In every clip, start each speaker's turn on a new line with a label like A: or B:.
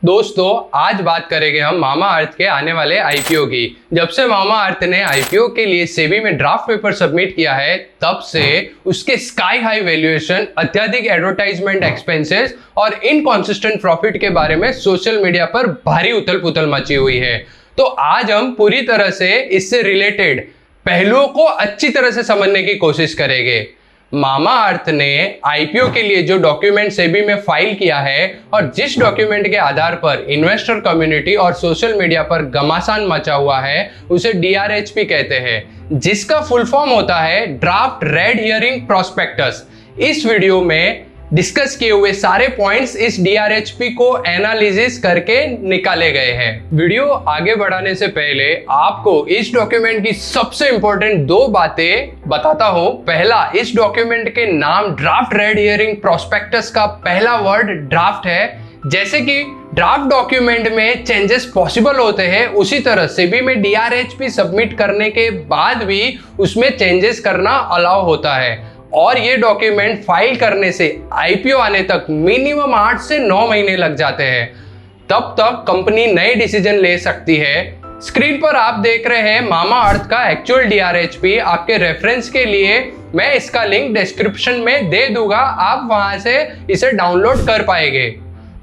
A: दोस्तों आज बात करेंगे हम मामा अर्थ के आने वाले आईपीओ की। जब से मामा अर्थ ने आईपीओ के लिए सेबी में ड्राफ्ट पेपर सबमिट किया है तब से उसके स्काई हाई वैल्यूएशन, अत्यधिक एडवर्टाइजमेंट एक्सपेंसेस और इनकंसिस्टेंट प्रॉफिट के बारे में सोशल मीडिया पर भारी उथल पुथल मची हुई है। तो आज हम पूरी तरह से इससे रिलेटेड पहलुओं को अच्छी तरह से समझने की कोशिश करेंगे। मामा अर्थ ने आईपीओ के लिए जो डॉक्यूमेंट सेबी में फाइल किया है और जिस डॉक्यूमेंट के आधार पर इन्वेस्टर कम्युनिटी और सोशल मीडिया पर घमासान मचा हुआ है उसे डीआरएचपी कहते हैं, जिसका फुल फॉर्म होता है ड्राफ्ट रेड हियरिंग प्रोस्पेक्टस। इस वीडियो में डिस्कस किए हुए सारे पॉइंट्स इस डीआरएचपी को एनालिसिस करके निकाले गए हैं। वीडियो आगे बढ़ाने से पहले आपको इस डॉक्यूमेंट की सबसे इंपॉर्टेंट दो बातें बताता हूं। पहला, इस डॉक्यूमेंट के नाम ड्राफ्ट रेड हियरिंग प्रोस्पेक्टस का पहला वर्ड ड्राफ्ट है। जैसे कि ड्राफ्ट डॉक्यूमेंट में चेंजेस पॉसिबल होते हैं, उसी तरह सेबी में डीआरएचपी सबमिट करने के बाद भी उसमें चेंजेस करना अलाउ होता है। और ये डॉक्यूमेंट फाइल करने से आईपीओ आने तक मिनिमम 8 से 9 महीने लग जाते हैं। तब तक कंपनी नए डिसीजन ले सकती है। स्क्रीन पर आप देख रहे हैं मामा अर्थ का एक्चुअल डीआरएचपी। आपके रेफरेंस के लिए मैं इसका लिंक डिस्क्रिप्शन में दे दूंगा, आप वहां से इसे डाउनलोड कर पाएंगे।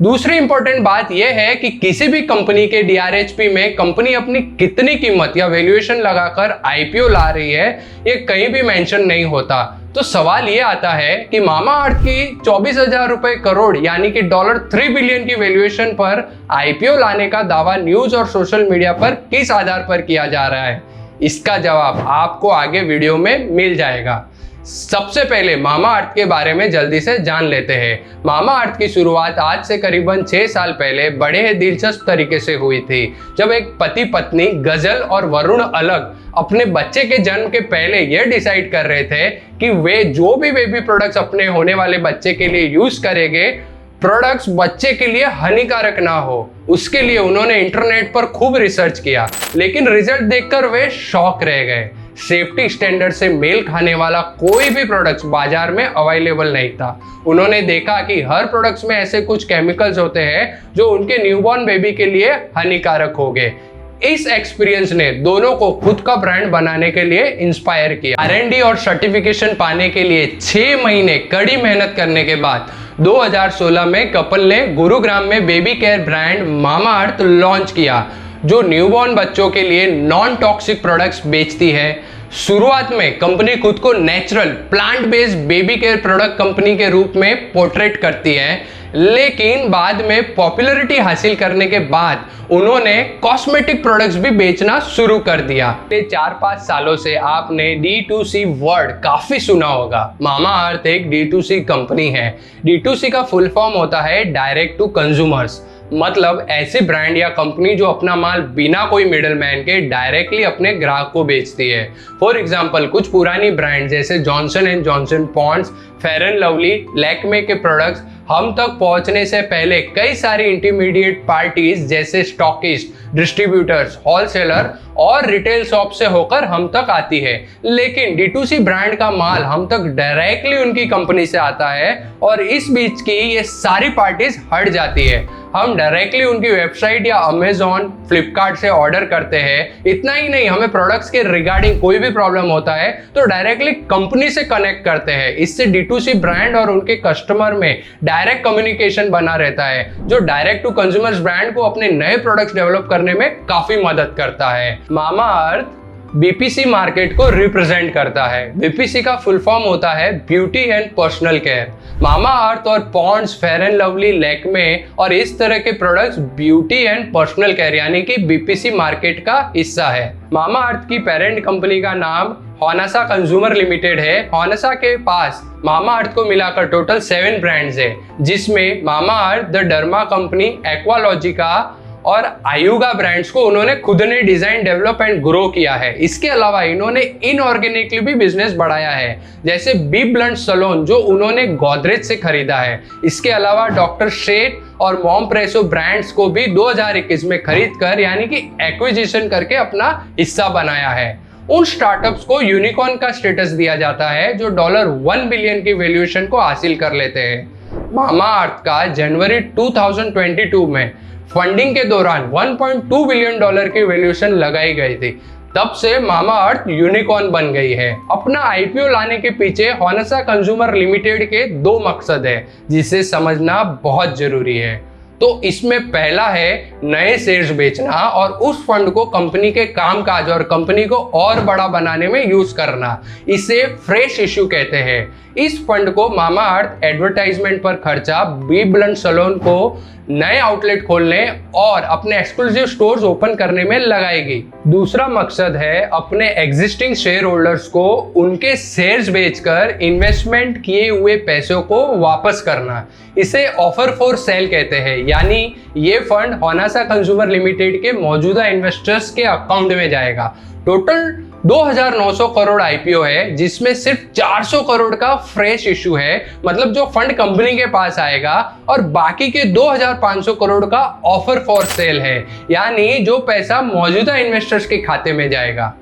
A: दूसरी इंपॉर्टेंट बात यह है कि किसी भी कंपनी के डीआरएचपी में कंपनी अपनी कितनी कीमत या वैल्यूएशन लगाकर आईपीओ ला रही है ये कहीं भी मेंशन नहीं होता। तो सवाल ये आता है कि मामा अर्थ की 24,000 रुपए करोड़ यानी कि $3 बिलियन की वैल्यूएशन पर आईपीओ लाने का दावा न्यूज और सोशल मीडिया पर किस आधार पर किया जा रहा है, इसका जवाब आपको आगे वीडियो में मिल जाएगा। सबसे पहले मामा अर्थ के बारे में जल्दी से जान लेते हैं। मामा अर्थ की शुरुआत आज से करीबन 6 साल पहले बड़े ही दिलचस्प तरीके से हुई थी, जब एक पति पत्नी गजल और वरुण अलग अपने बच्चे के जन्म के पहले यह डिसाइड कर रहे थे कि वे जो भी बेबी प्रोडक्ट्स अपने होने वाले बच्चे के लिए यूज करेंगे, प्रोडक्ट्स बच्चे के लिए हानिकारक ना हो। उसके लिए उन्होंने इंटरनेट पर खूब रिसर्च किया, लेकिन रिजल्ट देखकर वे शॉक रह गए। सेफ्टी स्टैंडर्ड से मेल खाने वाला कोई भी प्रोडक्ट्स बाजार में अवेलेबल नहीं था। उन्होंने देखा कि हर प्रोडक्ट्स में ऐसे कुछ केमिकल्स होते हैं जो उनके न्यूबॉर्न बेबी के लिए हानिकारक हो गए। इस एक्सपीरियंस ने दोनों को खुद का ब्रांड बनाने के लिए इंस्पायर किया। आर&डी और सर्टिफिकेशन पाने के लिए 6 महीने कड़ी मेहनत करने के बाद 2016 में कपल ने गुरुग्राम में बेबी केयर ब्रांड मामा अर्थ लॉन्च किया, जो न्यूबॉर्न बच्चों के लिए नॉन टॉक्सिक प्रोडक्ट्स बेचती है। शुरुआत में कंपनी खुद को natural plant based baby care product company के रूप में पोर्ट्रेट करती है, लेकिन बाद में पॉपुलैरिटी हासिल करने के बाद उन्होंने कॉस्मेटिक प्रोडक्ट्स भी बेचना शुरू कर दिया। 4-5 सालों से आपने D2C वर्ड काफी सुना होगा। मामा अर्थ एक D2C कंपनी है। D2C का फुल फॉर्म होता है डायरेक्ट टू कंज्यूमर्स, मतलब ऐसी ब्रांड या कंपनी जो अपना माल बिना कोई मिडल मैन के डायरेक्टली अपने ग्राहक को बेचती है। फॉर एग्जांपल, कुछ पुरानी ब्रांड जैसे Johnson and Johnson, Pond's, Fair and Lovely, Lakme के प्रोडक्ट्स हम तक पहुंचने से पहले कई सारी इंटरमीडिएट पार्टीज जैसे स्टॉकिस्ट, डिस्ट्रीब्यूटर्स, होलसेलर और रिटेल शॉप से होकर हम तक आती है। लेकिन D2C ब्रांड का माल हम तक डायरेक्टली उनकी कंपनी से आता है और इस बीच की ये सारी पार्टीज हट जाती है। हम डायरेक्टली उनकी वेबसाइट या अमेजॉन, फ्लिपकार्ट से ऑर्डर करते हैं। इतना ही नहीं, हमें प्रोडक्ट्स के रिगार्डिंग कोई भी प्रॉब्लम होता है तो डायरेक्टली कंपनी से कनेक्ट करते हैं। इससे D2C ब्रांड और उनके कस्टमर में डायरेक्ट कम्युनिकेशन बना रहता है, जो डायरेक्ट टू कंज्यूमर्स ब्रांड को अपने नए प्रोडक्ट्स डेवलप करने में काफी मदद करता है। मामा अर्थ बीपीसी मार्केट को रिप्रेजेंट करता है। बीपीसी का फुल फॉर्म होता है beauty and personal care. Mamaearth और Pond's, Fair and Lovely, Lakme और इस तरह के products beauty and personal care यानी कि बीपीसी मार्केट का हिस्सा है। मामा अर्थ की पेरेंट कंपनी का नाम होनासा कंज्यूमर लिमिटेड है। होनासा के पास मामा अर्थ को मिलाकर टोटल 7 ब्रांड्स है, जिसमें मामा अर्थ, द डर्मा कंपनी, एक्वालॉजिका और आयुगा ब्रांड्स को उन्होंने खुद ने डिजाइन, डेवलप एंड ग्रो किया है। इसके अलावा इन्होंने इनऑर्गेनिकली भी बिजनेस बढ़ाया है, जैसे बी ब्लंट सलोन जो उन्होंने गोदरेज से खरीदा है। इसके अलावा डॉक्टर शेट और मॉम प्रेसो ब्रांड्स को भी 2021 में खरीद कर यानी कि एक्विजिशन करके अपना हिस्सा बनाया है। उन स्टार्टअप्स को यूनिकॉर्न का स्टेटस दिया जाता है जो $1 बिलियन की वैल्यूएशन को हासिल कर लेते हैं। मामा अर्थ का जनवरी 2022 में फंडिंग के दौरान $1.2 बिलियन की वैल्यूएशन लगाई गई थी। तब से मामा अर्थ यूनिकॉर्न बन गई है। अपना आईपीओ लाने के पीछे होनेसा कंज्यूमर लिमिटेड के दो मकसद है, जिसे समझना बहुत जरूरी है। तो इसमें पहला है नए शेयर्स बेचना और उस फंड को कंपनी के कामकाज और कंपनी को और बड़ा बनाने में यूज करना। इसे फ्रेश इश्यू कहते हैं। इस फंड को मामा अर्थ एडवर्टाइजमेंट पर खर्चा, बी ब्लंट सैलून को नए आउटलेट खोलने और अपने एक्सक्लूसिव स्टोर्स ओपन करने में लगाएगी। दूसरा मकसद है अपने एग्जिस्टिंग शेयर होल्डर्स को उनके शेयर्स बेचकर इन्वेस्टमेंट किए हुए पैसों को वापस करना। इसे ऑफर फॉर सेल कहते हैं, यानी ये फंड होनेसा कंज्यूमर लिमिटेड के मौजूदा इन्वेस्टर्स के अकाउंट में जाएगा। टोटल 2,900 करोड़ आईपीओ है, जिसमें सिर्फ 400 करोड़ का फ्रेश इशू है, मतलब जो फंड कंपनी के पास आएगा, और बाकी के 2,500 करोड़ का ऑफर फॉर सेल है, यानी जो पैसा मौजूदा इन्वेस्टर्स के खाते में जाएगा।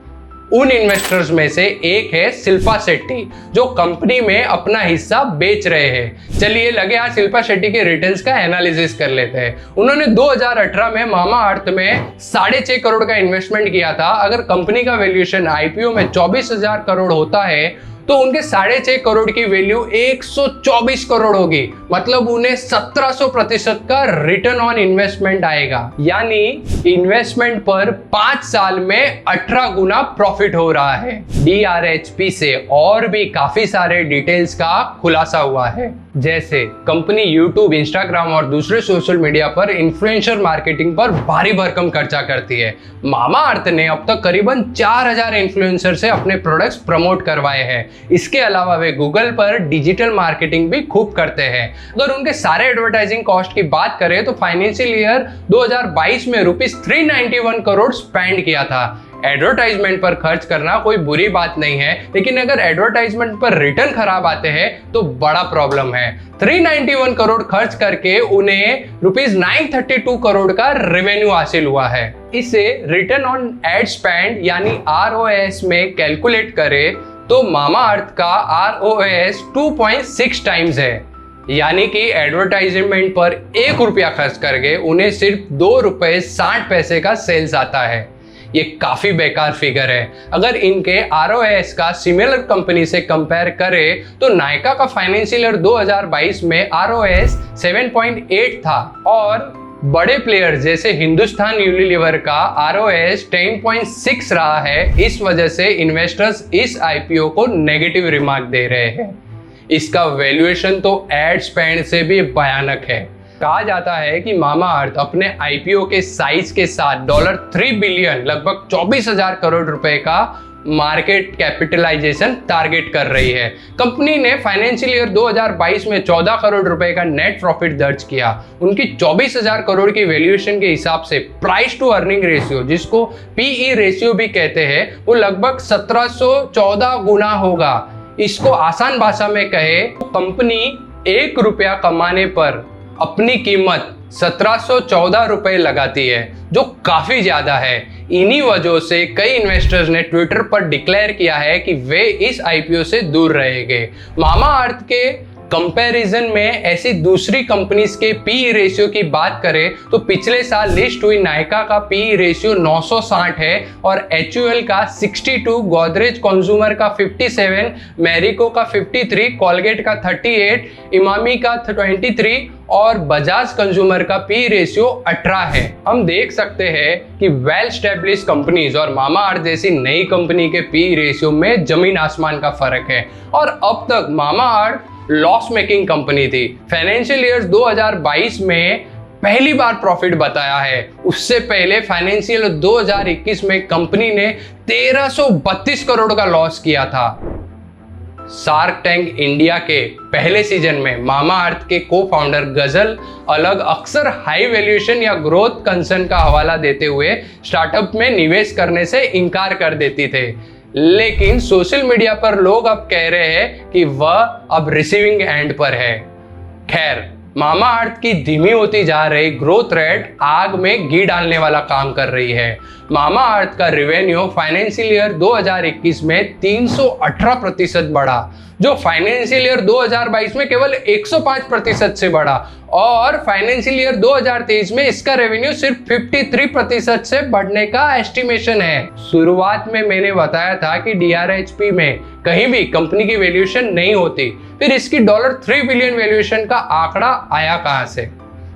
A: उन इन्वेस्टर्स में से एक है शिल्पा शेट्टी, जो कंपनी में अपना हिस्सा बेच रहे हैं। चलिए लगे आज शिल्पा शेट्टी के रिटर्न्स का एनालिसिस कर लेते हैं। उन्होंने 2018 में मामा अर्थ में 6.5 करोड़ का इन्वेस्टमेंट किया था। अगर कंपनी का वैल्यूएशन आईपीओ में 24,000 करोड़ होता है तो उनके 6.5 करोड़ की वैल्यू 124 करोड़ होगी, मतलब उन्हें 1700% का रिटर्न ऑन इन्वेस्टमेंट आएगा, यानी इन्वेस्टमेंट पर 5 साल में 18 गुना प्रॉफिट हो रहा है। DRHP से और भी काफी सारे डिटेल्स का खुलासा हुआ है, जैसे कंपनी यूट्यूब, इंस्टाग्राम और दूसरे सोशल मीडिया पर इन्फ्लुएंसर मार्केटिंग पर भारी भरकम खर्चा करती है। मामा अर्थ ने अब तक करीबन 4,000 इन्फ्लुएंसर से अपने प्रोडक्ट्स प्रमोट करवाए हैं। इसके अलावा वे गूगल पर डिजिटल मार्केटिंग भी खूब करते हैं। अगर उनके सारे एडवर्टाइजिंग कॉस्ट की बात करें तो फाइनेंशियल ईयर 2022 में ₹391 करोड़ स्पेंड किया था। एडवर्टाइजमेंट पर खर्च करना कोई बुरी बात नहीं है, लेकिन अगर एडवर्टाइजमेंट पर रिटर्न खराब आते हैं तो बड़ा प्रॉब्लम है। 391 करोड़ खर्च करके उन्हें ₹932 करोड़ का रेवेन्यू हासिल हुआ है। इसे रिटर्न ऑन एड स्पेंड यानी ROAS में कैलकुलेट करें तो मामा अर्थ का ROAS 2.6 टाइम्स है, यानी कि एडवर्टाइजमेंट पर ₹1 खर्च करके उन्हें सिर्फ ₹2.60 का सेल्स आता है। ये काफी बेकार फिगर है। अगर इनके ROAS का सिमिलर कंपनी से कंपेयर करें तो नायका का फाइनेंशियल ईयर 2022 में ROAS 7.8 था और बड़े प्लेयर जैसे हिंदुस्तान यूनिलीवर का ROAS 10.6 रहा है। इस वजह से इन्वेस्टर्स इस आईपीओ को नेगेटिव रिमार्क दे रहे हैं। इसका वैल्यूएशन तो एड स्पेंड से भी भयानक है। कहा जाता है कि मामा अर्थ अपने आईपीओ के साइज के साथ $3 बिलियन लगभग 24,000 करोड़ रुपए का मार्केट कैपिटलाइजेशन टारगेट कर रही है। कंपनी ने फाइनेंशियल ईयर 2022 में 14 करोड़ रुपए का नेट प्रॉफिट दर्ज किया। उनकी 24,000 करोड़ की वैल्यूएशन के हिसाब से प्राइस टू अर्निंग रेशियो, जिसको PE रेशियो भी कहते हैं, वो लगभग 1714 गुना होगा। इसको आसान भाषा में कहे तो कंपनी ₹1 कमाने पर अपनी कीमत 1714 रुपए लगाती है, जो काफी ज्यादा है। इन्हीं वजहों से कई इन्वेस्टर्स ने ट्विटर पर डिक्लेयर किया है कि वे इस आईपीओ से दूर रहेंगे। मामा अर्थ के कंपैरिजन में ऐसी दूसरी कंपनीज के PE रेशियो की बात करें तो पिछले साल लिस्ट हुई नायका का PE रेशियो 960 है और HUL का 62, गोदरेज कंज्यूमर का 57, मैरिको का 53, कोलगेट का 38, इमामी का 23 और बजाज कंज्यूमर का PE रेशियो 18 है। हम देख सकते हैं कि वेल स्टैब्लिश कंपनीज और मामा अर्थ जैसी नई कंपनी के PE रेशियो में जमीन आसमान का फर्क है। और अब तक मामा अर्थ लॉस मेकिंग कंपनी थी। फाइनेंशियल ईयर 2022 में पहली बार प्रॉफिट बताया है। उससे पहले फाइनेंशियल 2021 में कंपनी ने 1332 करोड़ का लॉस किया था। शार्क टैंक इंडिया के पहले सीजन में मामा अर्थ के को फाउंडर गजल अलग अक्सर हाई वैल्यूएशन या ग्रोथ कंसर्न का हवाला देते हुए स्टार्टअप में निवेश करने से इनकार कर देती थे, लेकिन सोशल मीडिया पर लोग अब कह रहे हैं कि वह अब रिसीविंग एंड पर है। खैर, मामा अर्थ की धीमी होती जा रही ग्रोथ रेट आग में घी डालने वाला काम कर रही है। मामा अर्थ का रेवेन्यू फाइनेंशियल ईयर 2021 में 318% बढ़ा, जो फाइनेंशियल ईयर 2022 में केवल 105% से बढ़ा और फाइनेंशियल ईयर 2023 में इसका रेवेन्यू सिर्फ 53% से बढ़ने का एस्टिमेशन है। शुरुआत में मैंने बताया था कि DRHP में कहीं भी कंपनी की वैल्यूएशन नहीं होती, फिर इसकी $3 बिलियन वैल्यूएशन का आंकड़ा आया कहां से?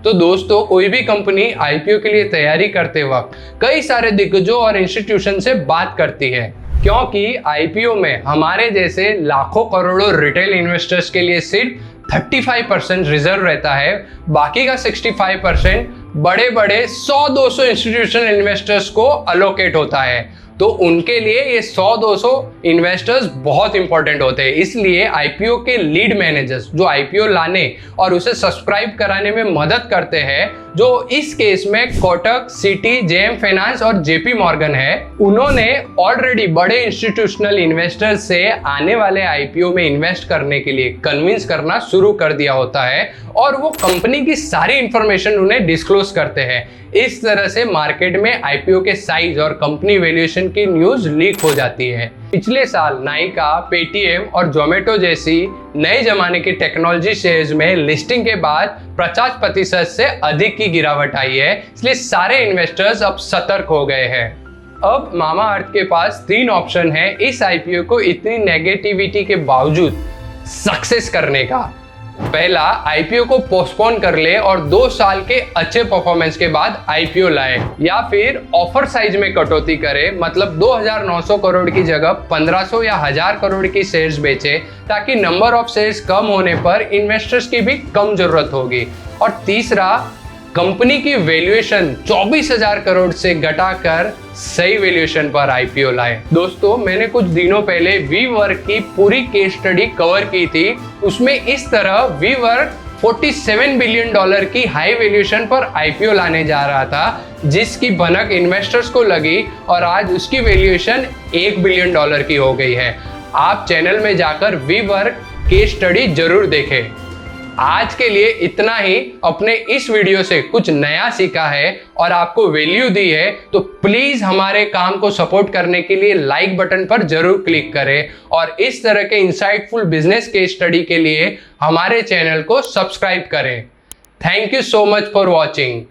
A: तो दोस्तों, कोई भी कंपनी आईपीओ के लिए तैयारी करते वक्त कई सारे दिग्गजों और इंस्टीट्यूशन से बात करती है, क्योंकि आईपीओ में हमारे जैसे लाखों करोड़ों रिटेल इन्वेस्टर्स के लिए सिर्फ 35% रिजर्व रहता है, बाकी का 65% बड़े बड़े 100-200 इंस्टीट्यूशनल इन्वेस्टर्स को अलोकेट होता है। तो उनके लिए ये 100-200 इन्वेस्टर्स बहुत इंपॉर्टेंट होते हैं। इसलिए आईपीओ के लीड मैनेजर्स जो आईपीओ लाने और उसे सब्सक्राइब कराने में मदद करते हैं, जो इस केस में कोटक, सिटी, जेएम फाइनेंस और जेपी मॉर्गन है, उन्होंने ऑलरेडी बड़े इंस्टीट्यूशनल इन्वेस्टर्स से आने वाले आईपीओ में इन्वेस्ट करने के लिए कन्विंस करना शुरू कर दिया होता है और वो कंपनी की सारी इंफॉर्मेशन उन्हें डिस्क्लोज करते हैं। इस तरह से मार्केट में आईपीओ के साइज और कंपनी वैल्यूएशन की न्यूज लीक हो जाती है। पिछले साल नाइका, पेटीएम और जोमेटो जैसी नए जमाने की टेक्नोलॉजी शेयर्स में लिस्टिंग के बाद 50% से अधिक की गिरावट आई है, इसलिए सारे इन्वेस्टर्स अब सतर्क हो गए हैं। अब मामाअर्थ के पास 3 ऑप्शन है इस आईपीओ को इतनी नेगेटिविटी के बावजूद सक्सेस करने का। पहला, आईपीओ को पोस्टपोन कर ले और 2 साल के अच्छे परफॉर्मेंस के बाद आईपीओ लाए, या फिर ऑफर साइज में कटौती करे, मतलब 2,900 करोड़ की जगह 1,500 या 1,000 करोड़ की शेयर्स बेचे, ताकि नंबर ऑफ शेयर्स कम होने पर इन्वेस्टर्स की भी कम जरूरत होगी। और तीसरा, कंपनी की वैल्यूएशन 24,000 करोड़ से घटाकर सही वैल्यूएशन पर आईपीओ लाए। दोस्तों, मैंने कुछ दिनों पहले वीवर्क की पूरी केस स्टडी कवर की थी। उसमें इस तरह वीवर्क $47 बिलियन की हाई वैल्यूएशन पर आईपीओ लाने जा रहा था, जिसकी भनक इन्वेस्टर्स को लगी और आज उसकी वैल्यूएशन $1 बिलियन की हो गई है। आप चैनल में जाकर वीवर्क केस स्टडी जरूर देखें। आज के लिए इतना ही। अपने इस वीडियो से कुछ नया सीखा है और आपको वैल्यू दी है, तो प्लीज हमारे काम को सपोर्ट करने के लिए लाइक बटन पर जरूर क्लिक करें और इस तरह के इंसाइटफुल बिजनेस केस स्टडी के लिए हमारे चैनल को सब्सक्राइब करें। Thank you so much for watching.